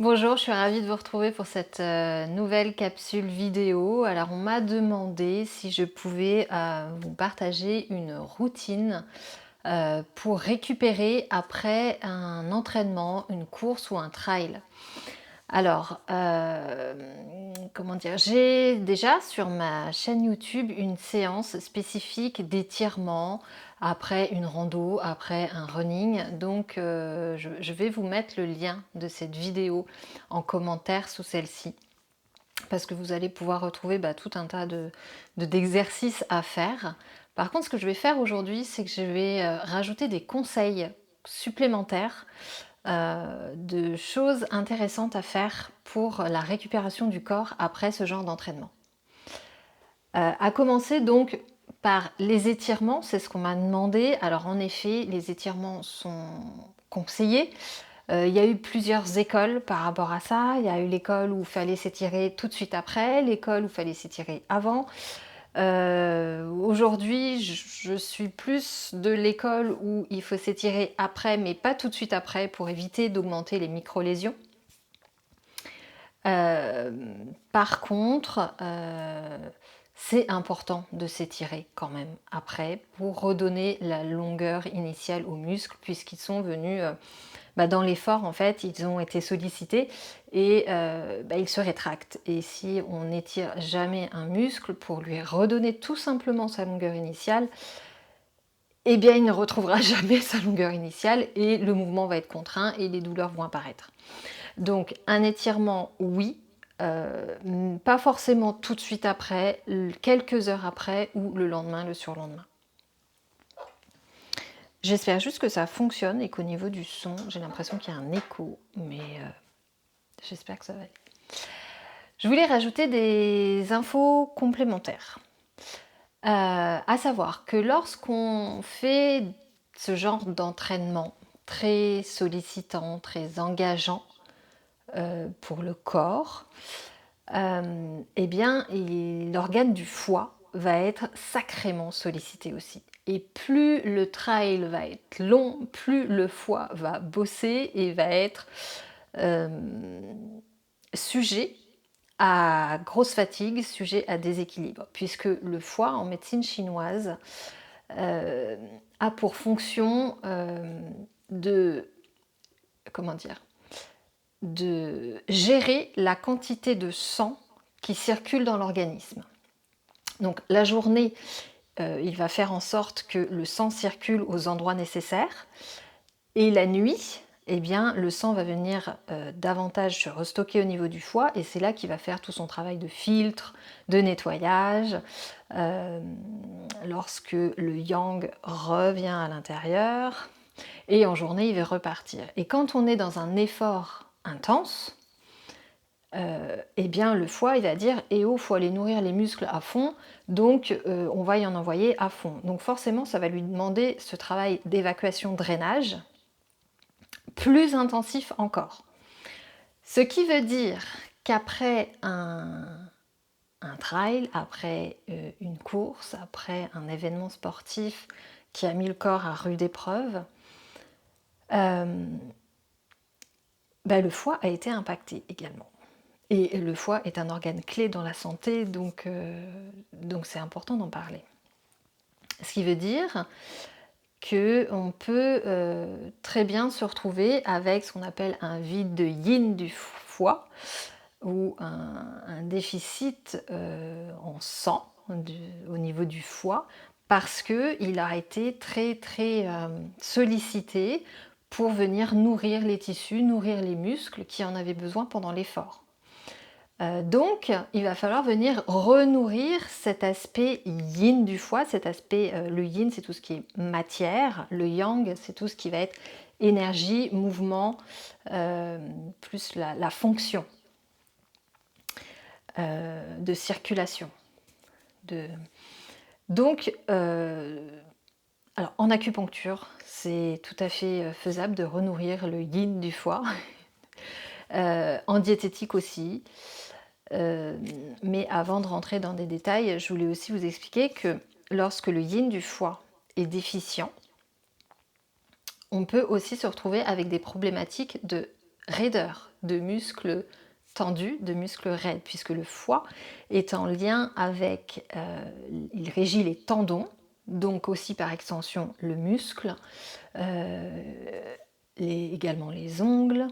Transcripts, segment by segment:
Bonjour, je suis ravie de vous retrouver pour cette nouvelle capsule vidéo. Alors, on m'a demandé si je pouvais vous partager une routine pour récupérer après un entraînement, une course ou un trail. Alors, comment dire? J'ai déjà sur ma chaîne YouTube une séance spécifique d'étirement après une rando, après un running. Donc, je vais vous mettre le lien de cette vidéo en commentaire sous celle-ci parce que vous allez pouvoir retrouver tout un tas d'exercices à faire. Par contre, ce que je vais faire aujourd'hui, c'est que je vais rajouter des conseils supplémentaires de choses intéressantes à faire pour la récupération du corps après ce genre d'entraînement. À commencer donc par les étirements, c'est ce qu'on m'a demandé. Alors en effet, les étirements sont conseillés. Il y a eu plusieurs écoles par rapport à ça. Il y a eu l'école où il fallait s'étirer tout de suite après, l'école où il fallait s'étirer avant. Aujourd'hui, je suis plus de l'école où il faut s'étirer après, mais pas tout de suite après, pour éviter d'augmenter les micro-lésions. Par contre, c'est important de s'étirer quand même après pour redonner la longueur initiale aux muscles, puisqu'ils sont venus dans l'effort, en fait, ils ont été sollicités et ils se rétractent. Et si on n'étire jamais un muscle pour lui redonner tout simplement sa longueur initiale, eh bien, il ne retrouvera jamais sa longueur initiale et le mouvement va être contraint et les douleurs vont apparaître. Donc, un étirement, oui, pas forcément tout de suite après, quelques heures après ou le lendemain, le surlendemain. J'espère juste que ça fonctionne et qu'au niveau du son, j'ai l'impression qu'il y a un écho, mais j'espère que ça va aller. Je voulais rajouter des infos complémentaires. À savoir que lorsqu'on fait ce genre d'entraînement très sollicitant, très engageant pour le corps, eh bien, l'organe du foie va être sacrément sollicité aussi. Et plus le trail va être long, plus le foie va bosser et va être sujet à grosse fatigue, sujet à déséquilibre, puisque le foie en médecine chinoise a pour fonction de, comment dire, de gérer la quantité de sang qui circule dans l'organisme. Donc la journée, il va faire en sorte que le sang circule aux endroits nécessaires, et la nuit, eh bien, le sang va venir davantage se restocker au niveau du foie et c'est là qu'il va faire tout son travail de filtre, de nettoyage, lorsque le yang revient à l'intérieur et en journée il va repartir. Et quand on est dans un effort intense, eh bien le foie il va dire eh oh, faut aller nourrir les muscles à fond, donc on va y en envoyer à fond. Donc forcément ça va lui demander ce travail d'évacuation-drainage plus intensif encore. Ce qui veut dire qu'après un trail, après une course, après un événement sportif qui a mis le corps à rude épreuve, le foie a été impacté également. Et le foie est un organe clé dans la santé, donc c'est important d'en parler. Ce qui veut dire qu'on peut très bien se retrouver avec ce qu'on appelle un vide de yin du foie ou un déficit en sang au niveau du foie parce qu'il a été très très sollicité pour venir nourrir les tissus, nourrir les muscles qui en avaient besoin pendant l'effort. Donc, il va falloir venir renourrir cet aspect yin du foie, cet aspect, le yin c'est tout ce qui est matière, le yang c'est tout ce qui va être énergie, mouvement, plus la fonction de circulation. Donc, alors en acupuncture, c'est tout à fait faisable de renourrir le yin du foie, en diététique aussi. Mais avant de rentrer dans des détails, je voulais aussi vous expliquer que lorsque le yin du foie est déficient, on peut aussi se retrouver avec des problématiques de raideur, de muscles tendus, de muscles raides, puisque le foie est en lien avec, il régit les tendons, donc aussi par extension le muscle, euh, également les ongles,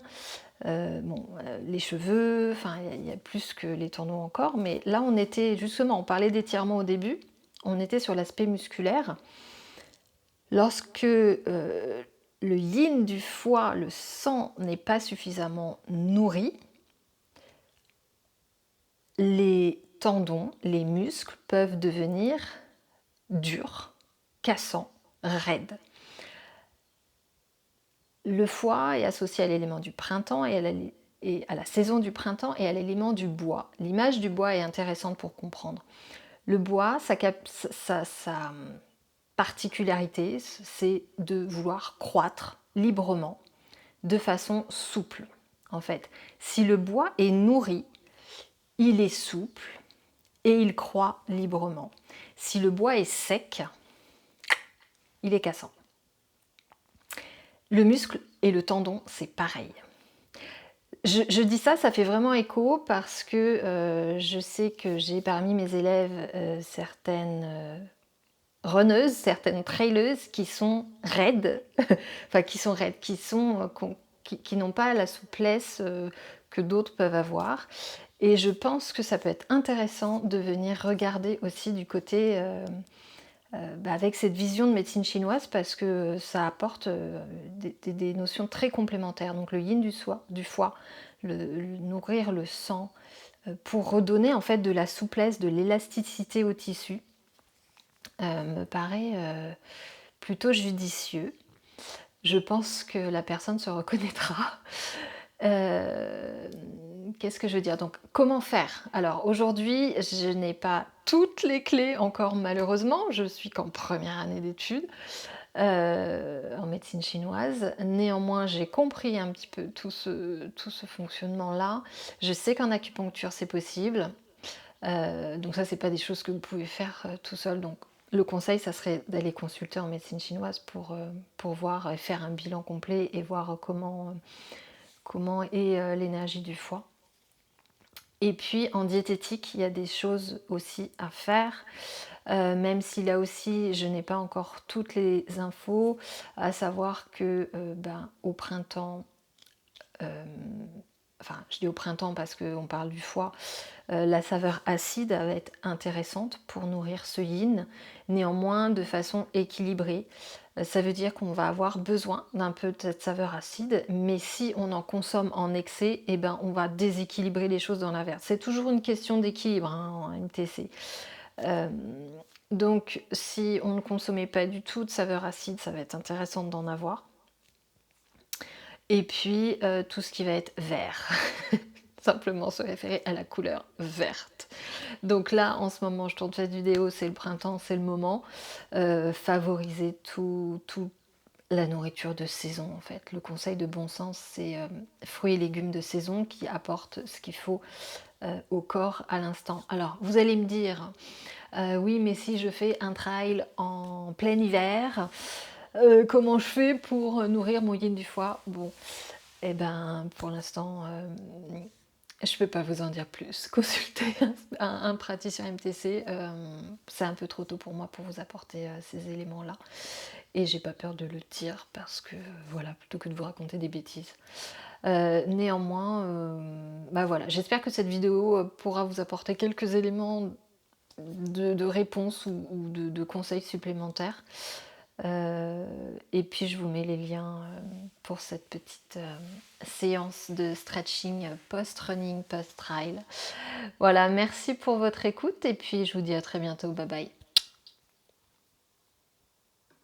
les cheveux, enfin il y a plus que les tendons encore, mais là on était justement, on parlait d'étirement au début, on était sur l'aspect musculaire. Lorsque le yin du foie, le sang, n'est pas suffisamment nourri, les tendons, les muscles peuvent devenir durs, cassants, raides. Le foie est associé à l'élément du printemps et à la saison du printemps et à l'élément du bois. L'image du bois est intéressante pour comprendre. Le bois, sa particularité, c'est de vouloir croître librement, de façon souple. En fait, si le bois est nourri, il est souple et il croît librement. Si le bois est sec, il est cassant. Le muscle et le tendon, c'est pareil. Je dis ça, ça fait vraiment écho parce que je sais que j'ai parmi mes élèves certaines runneuses, certaines traileuses qui sont raides, enfin qui n'ont pas la souplesse que d'autres peuvent avoir. Et je pense que ça peut être intéressant de venir regarder aussi du côté avec cette vision de médecine chinoise parce que ça apporte des notions très complémentaires. Donc le yin du foie, nourrir le sang pour redonner en fait de la souplesse, de l'élasticité au tissu, me paraît plutôt judicieux. Je pense que la personne se reconnaîtra. Qu'est-ce que je veux dire? Donc, comment faire? Alors, aujourd'hui, je n'ai pas toutes les clés encore, malheureusement. Je suis qu'en première année d'études en médecine chinoise. Néanmoins, j'ai compris un petit peu tout ce fonctionnement-là. Je sais qu'en acupuncture, c'est possible. Donc ça, c'est pas des choses que vous pouvez faire tout seul. Donc, le conseil, ça serait d'aller consulter en médecine chinoise pour voir et faire un bilan complet et voir comment est l'énergie du foie. Et puis en diététique, il y a des choses aussi à faire, même si là aussi je n'ai pas encore toutes les infos, à savoir que au printemps, enfin je dis au printemps parce qu'on parle du foie, la saveur acide va être intéressante pour nourrir ce yin, néanmoins de façon équilibrée. Ça veut dire qu'on va avoir besoin d'un peu de cette saveur acide, mais si on en consomme en excès, eh ben, on va déséquilibrer les choses dans l'inverse. C'est toujours une question d'équilibre en MTC. Donc si on ne consommait pas du tout de saveur acide, ça va être intéressant d'en avoir. Et puis tout ce qui va être vert. Simplement se référer à la couleur verte. Donc là, en ce moment, je tourne cette vidéo, c'est le printemps, c'est le moment. Favoriser tout la nourriture de saison, en fait. Le conseil de bon sens, c'est fruits et légumes de saison qui apportent ce qu'il faut au corps à l'instant. Alors, vous allez me dire, oui, mais si je fais un trail en plein hiver, comment je fais pour nourrir mon yin du foie? Bon, eh ben, pour l'instant, je ne peux pas vous en dire plus. Consultez un praticien MTC, c'est un peu trop tôt pour moi pour vous apporter ces éléments-là. Et j'ai pas peur de le dire parce que, voilà, plutôt que de vous raconter des bêtises. Néanmoins, voilà, j'espère que cette vidéo pourra vous apporter quelques éléments de réponse ou de conseils supplémentaires. Et puis je vous mets les liens pour cette petite séance de stretching post-running, post-trail. Voilà, merci pour votre écoute et puis je vous dis à très bientôt. Bye bye.